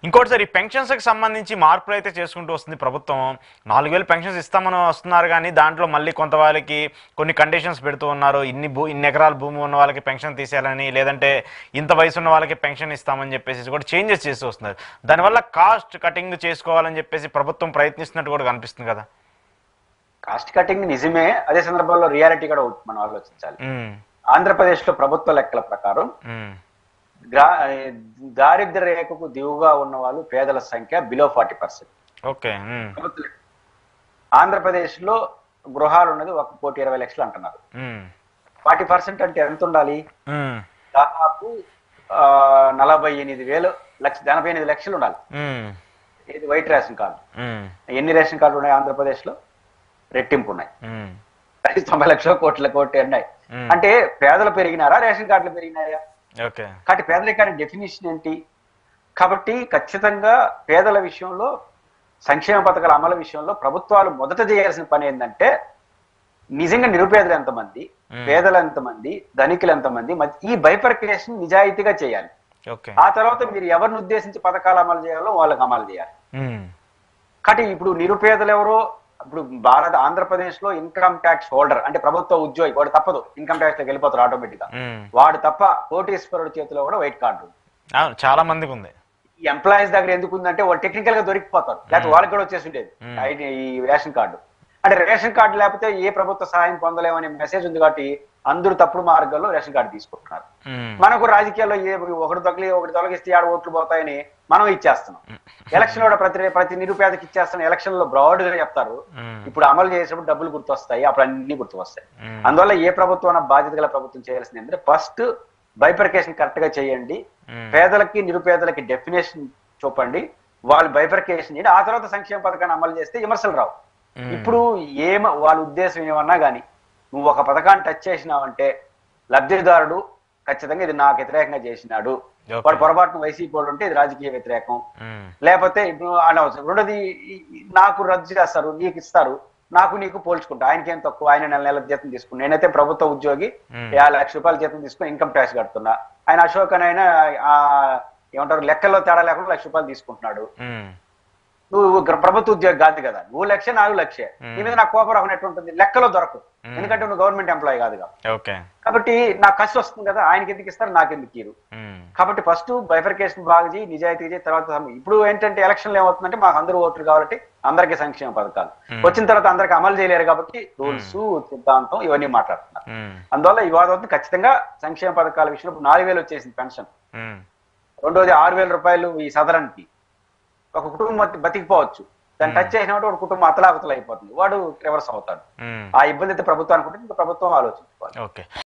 ఇంకోటి సార్, ఈ పెన్షన్స్కి సంబంధించి మార్పులు అయితే చేసుకుంటూ వస్తుంది ప్రభుత్వం. 4,000 పెన్షన్స్ ఇస్తామని వస్తున్నారు, కానీ దాంట్లో మళ్ళీ కొంత వాళ్ళకి కొన్ని కండిషన్స్ పెడుతూ ఉన్నారు. ఇన్ని ఎకరాల భూమి ఉన్న వాళ్ళకి పెన్షన్ తీసేయాలని, లేదంటే ఇంత వయసు ఉన్న వాళ్ళకి పెన్షన్ ఇస్తామని చెప్పేసి కూడా చేంజెస్ చేస్తూ వస్తున్నారు. దానివల్ల కాస్ట్ కటింగ్ చేసుకోవాలని చెప్పేసి ప్రభుత్వం ప్రయత్నిస్తున్నట్టు కూడా కనిపిస్తుంది కదా. కాస్ట్ కటింగ్ నిజమే, అదే సందర్భంలో రియాలిటీ కూడా మనం ఆలోచించాలి. ఆంధ్రప్రదేశ్ లో ప్రభుత్వ లెక్కల ప్రకారం దారిద్ర్య రేఖకు దిగువగా ఉన్న వాళ్ళు పేదల సంఖ్య బిలో 40%. ఓకే. ఆంధ్రప్రదేశ్ లో గృహాలు ఉన్నది 1,20,00,000 అంటున్నారు. 40% అంటే ఎంత ఉండాలి? దాదాపు 48 లక్షలు ఉండాలి. ఇది వైట్ రేషన్ కార్డు. ఎన్ని రేషన్ కార్డులు ఉన్నాయి ఆంధ్రప్రదేశ్ లో? రెట్టింపు ఉన్నాయి. 90 లక్షల కోటి ఉన్నాయి. అంటే పేదలు పెరిగినారా, రేషన్ కార్డులు పెరిగినాయా? కాబట్టి పేదరికానికి డెఫినేషన్ ఏంటి? కాబట్టి ఖచ్చితంగా పేదల విషయంలో, సంక్షేమ పథకాల అమలు విషయంలో ప్రభుత్వాలు మొదట చేయాల్సిన పని ఏంటంటే, నిజంగా నిరుపేదలు ఎంతమంది, పేదలు ఎంతమంది, ధనికులు ఎంతమంది, ఈ బైఫర్కేషన్ నిజాయితీగా చేయాలి. ఆ తర్వాత మీరు ఎవరిని ఉద్దేశించి పథకాలు అమలు చేయాలో వాళ్ళకి అమలు చేయాలి. కాబట్టి ఇప్పుడు నిరుపేదలు ఎవరో, ఇప్పుడు ఆంధ్రప్రదేశ్ లో ఇన్కమ్ ట్యాక్స్ హోల్డర్ అంటే ప్రభుత్వ ఉద్యోగి, వాడు తప్పదు, ఇన్కమ్ ట్యాక్స్ లోకి వెళ్ళిపోతారు ఆటోమేటిక్ గా. వాడు తప్ప కోటీశ్వరుడు చేతిలో కూడా వైట్ కార్డు చాలా మందికి ఉంది. ఈ ఎంప్లాయీస్ దగ్గర ఎందుకు ఉందంటే వాళ్ళు టెక్నికల్ గా దొరికిపోతారు, లేకపోతే వాళ్ళకి కూడా వచ్చేసి ఉండేది ఈ రేషన్ కార్డు. అంటే రేషన్ కార్డు లేకపోతే ఏ ప్రభుత్వ సహాయం పొందలేమనే మెసేజ్ ఉంది. కాబట్టి అందరూ తప్పుడు మార్గాల్లో రేషన్ కార్డు తీసుకుంటున్నారు. మనకు రాజకీయాల్లో ఒకటి తొలగిస్తే ఆడ ఓట్లు పోతాయని మనం ఇచ్చేస్తున్నాం. ఎలక్షన్ లో ప్రతి నిరుపేదకి ఇచ్చేస్తున్న ఎలక్షన్ లో బ్రాడ్ గా చెప్తారు. ఇప్పుడు అమలు చేసేటప్పుడు డబ్బులు గుర్తొస్తాయి, అప్పుడు అన్ని గుర్తుకొస్తాయి. అందువల్ల ఏ ప్రభుత్వం బాధ్యత గల ప్రభుత్వం చేయాల్సింది ఏంటంటే, ఫస్ట్ బైఫర్కేషన్ కరెక్ట్ గా చేయండి, పేదలకి నిరుపేదలకి డెఫినేషన్ చూపండి, వాళ్ళు బైఫర్కేషన్ చేయండి. ఆ తర్వాత సంక్షేమ పథకాన్ని అమలు చేస్తే విమర్శలు రావు. ఇప్పుడు వాళ్ళ ఉద్దేశం ఏమన్నా గానీ, నువ్వు ఒక పథకాన్ని టచ్ చేసినావంటే లబ్ధిదారుడు ఖచ్చితంగా ఇది నాకు వ్యతిరేకంగా చేసినాడు, వాడు పొరపాటును వైసీపీ వాడు ఉంటే ఇది రాజకీయ వ్యతిరేకం, లేకపోతే ఇప్పుడు అనవసరం. రెండోది, నాకు రద్దు చేస్తారు, నీకు ఇస్తారు, నాకు నీకు పోల్చుకుంటా, ఆయనకేం తక్కువ, ఆయన నెల జీతం తీసుకున్నా, నేనైతే ప్రభుత్వ ఉద్యోగి 50 లక్షల రూపాయల జీతం తీసుకుని ఇన్కమ్ ట్యాక్స్ కడుతున్నా, ఆయన అశోక్ అని ఆయన ఏమంటారు లెక్కల్లో తేడా లేకుండా 1 లక్ష రూపాయలు తీసుకుంటున్నాడు. నువ్వు ప్రభుత్వ ఉద్యోగి కాదు కదా, నువ్వు 1 లక్ష, 4 లక్షే, నీ మీద నాకు కోపం రాకున్నట్టు ఉంటుంది, లెక్కలో దొరకదు, ఎందుకంటే నువ్వు గవర్నమెంట్ ఎంప్లాయీ కాదు కాబట్టి నాకు కష్టం వస్తుంది కదా, ఆయనకి ఎందుకు ఇస్తారు, నాకు ఎందుకు ఇరు. కాబట్టి ఫస్ట్ బైఫర్కేషన్ బాగా చేయి, నిజాయితీ చేయి. తర్వాత ఇప్పుడు ఏంటంటే ఎలక్షన్లు ఏమవుతుందంటే, మాకు అందరూ ఓట్లు కాబట్టి అందరికీ సంక్షేమ పథకాలు వచ్చిన తర్వాత అందరికి అమలు చేయలేరు కాబట్టి రూల్స్, సిద్ధాంతం ఇవన్నీ మాట్లాడుతున్నారు. అందువల్ల ఈ వాదం ఖచ్చితంగా సంక్షేమ పథకాల విషయంలో 4,000 వచ్చేసింది పెన్షన్. రెండోది 6,000 రూపాయలు ఈ సదరానికి ఒక కుటుంబం బతికిపోవచ్చు, దాన్ని టచ్ చేసినప్పుడు ఒక కుటుంబం అతలాకుతలు అయిపోతుంది, వాడు రివర్స్ అవుతాడు. ఆ ఇబ్బంది అయితే ప్రభుత్వానికి ఉంటుంది, ప్రభుత్వం ఆలోచించుకోవాలి.